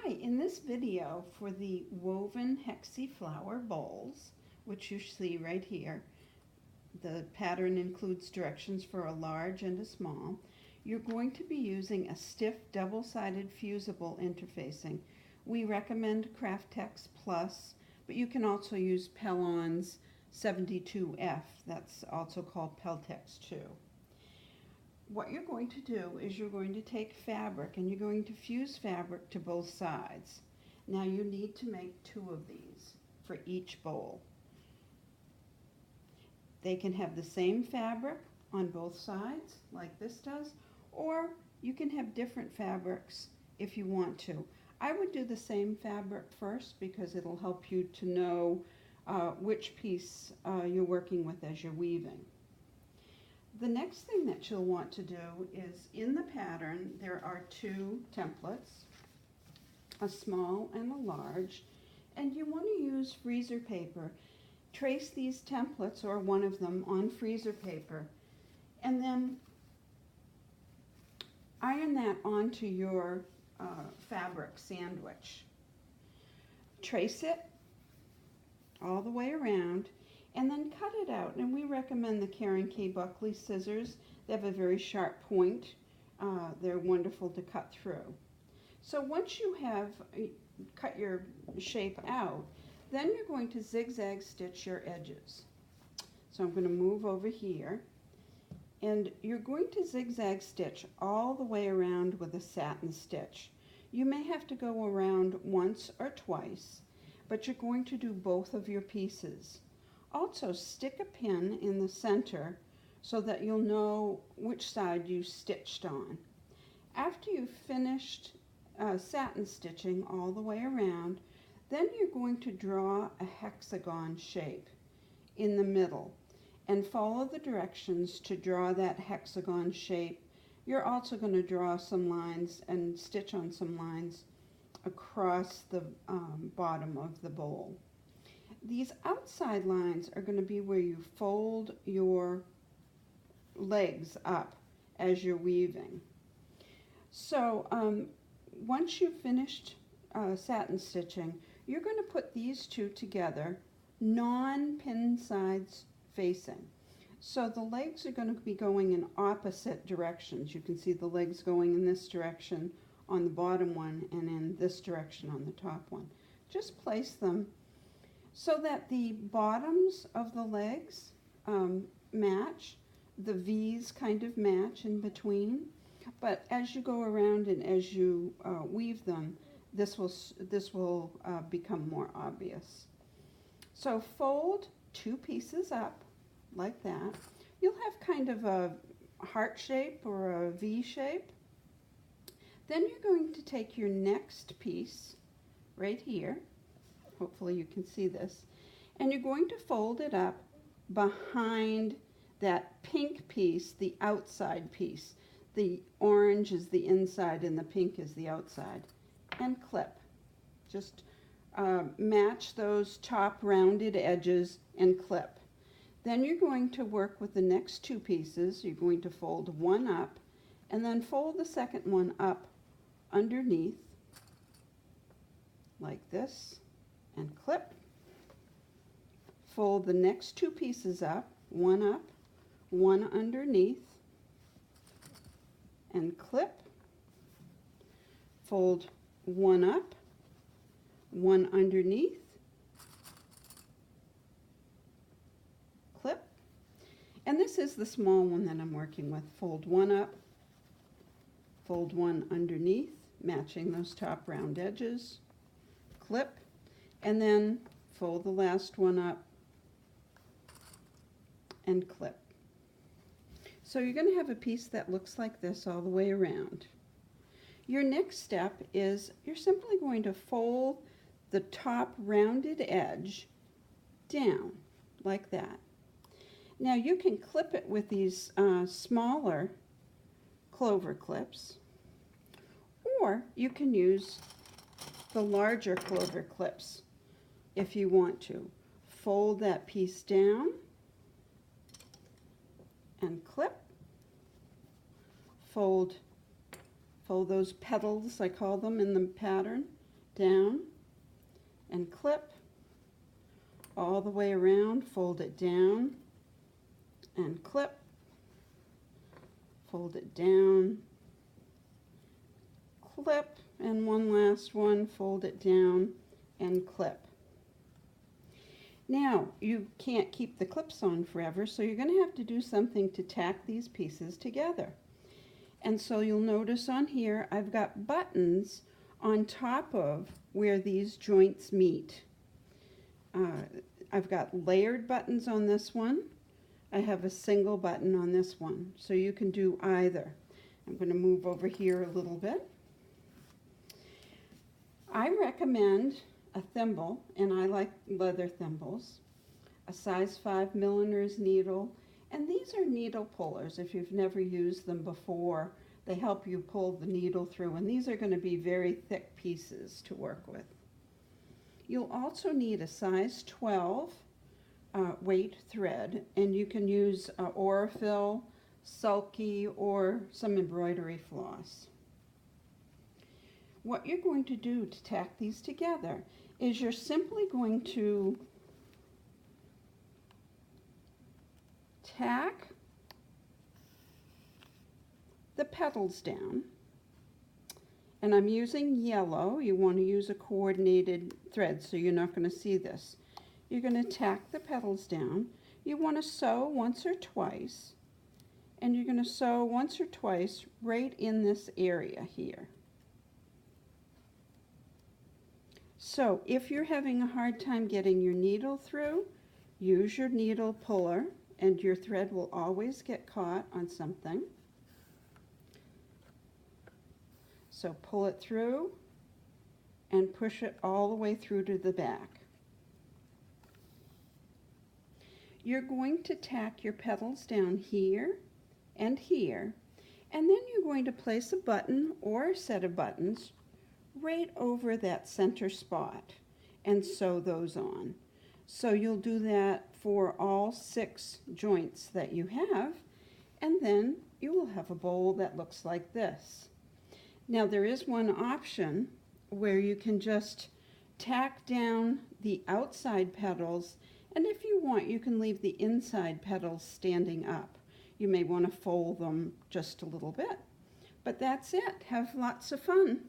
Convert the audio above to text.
Hi, in this video for the woven Hexi flower bowls, which you see right here, the pattern includes directions for a large and a small. You're going to be using a stiff double-sided fusible interfacing. We recommend Craftex Plus, but you can also use Pellon's 72F, that's also called Peltex 2. What you're going to do is you're going to take fabric and you're going to fuse fabric to both sides. Now you need to make 2 of these for each bowl. They can have the same fabric on both sides like this does, or you can have different fabrics if you want to. I would do the same fabric first because it'll help you to know which piece you're working with as you're weaving. The next thing that you'll want to do is, in the pattern, there are 2 templates, a small and a large, and you want to use freezer paper. Trace these templates, or one of them, on freezer paper, and then iron that onto your fabric sandwich. Trace it all the way around, and then cut it out. And we recommend the Karen K. Buckley scissors. They have a very sharp point. They're wonderful to cut through. So once you have cut your shape out, then you're going to zigzag stitch your edges. So I'm going to move over here, and you're going to zigzag stitch all the way around with a satin stitch. You may have to go around once or twice, but you're going to do both of your pieces. Also, stick a pin in the center so that you'll know which side you stitched on. After you've finished satin stitching all the way around, then you're going to draw a hexagon shape in the middle and follow the directions to draw that hexagon shape. You're also going to draw some lines and stitch on some lines across the bottom of the bowl. These outside lines are going to be where you fold your legs up as you're weaving. So once you've finished satin stitching, you're going to put these 2 together, non-pin sides facing. So the legs are going to be going in opposite directions. You can see the legs going in this direction on the bottom one and in this direction on the top one. Just place them so that the bottoms of the legs match, the V's kind of match in between. But as you go around and as you weave them, this will become more obvious. So fold 2 pieces up like that. You'll have kind of a heart shape or a V shape. Then you're going to take your next piece right here. Hopefully you can see this. And you're going to fold it up behind that pink piece, the outside piece. The orange is the inside and the pink is the outside. And clip. Just match those top rounded edges and clip. Then you're going to work with the next 2 pieces. You're going to fold one up and then fold the second one up underneath like this and clip. Fold the next 2 pieces up, one underneath, and clip. Fold one up, one underneath, clip. And this is the small one that I'm working with. Fold one up, fold one underneath, matching those top round edges, clip, and then fold the last one up and clip. So you're going to have a piece that looks like this all the way around. Your next step is you're simply going to fold the top rounded edge down like that. Now you can clip it with these smaller clover clips, or you can use the larger clover clips if you want to. Fold that piece down and clip. Fold those petals, I call them in the pattern, down, and clip all the way around, fold it down, and clip, fold it down, clip, and one last one, fold it down, and clip. Now, you can't keep the clips on forever, so you're going to have to do something to tack these pieces together. And so you'll notice on here, I've got buttons on top of where these joints meet. I've got layered buttons on this one. I have a single button on this one, so you can do either. I'm going to move over here a little bit. I recommend a thimble, and I like leather thimbles, a size 5 millimeters needle, and these are needle pullers. If you've never used them before, they help you pull the needle through, and these are going to be very thick pieces to work with. You'll also need a size 12 weight thread, and you can use Aurifil, sulky, or some embroidery floss. What you're going to do to tack these together is you're simply going to tack the petals down, and I'm using yellow. You want to use a coordinated thread so you're not going to see this. You're going to tack the petals down. You want to sew once or twice, and you're going to sew once or twice right in this area here. So if you're having a hard time getting your needle through, use your needle puller, and your thread will always get caught on something. So pull it through and push it all the way through to the back. You're going to tack your petals down here and here, and then you're going to place a button or a set of buttons right over that center spot and sew those on. So you'll do that for all 6 joints that you have, and then you will have a bowl that looks like this. Now there is one option where you can just tack down the outside petals, and if you want, you can leave the inside petals standing up. You may want to fold them just a little bit. But that's it. Have lots of fun.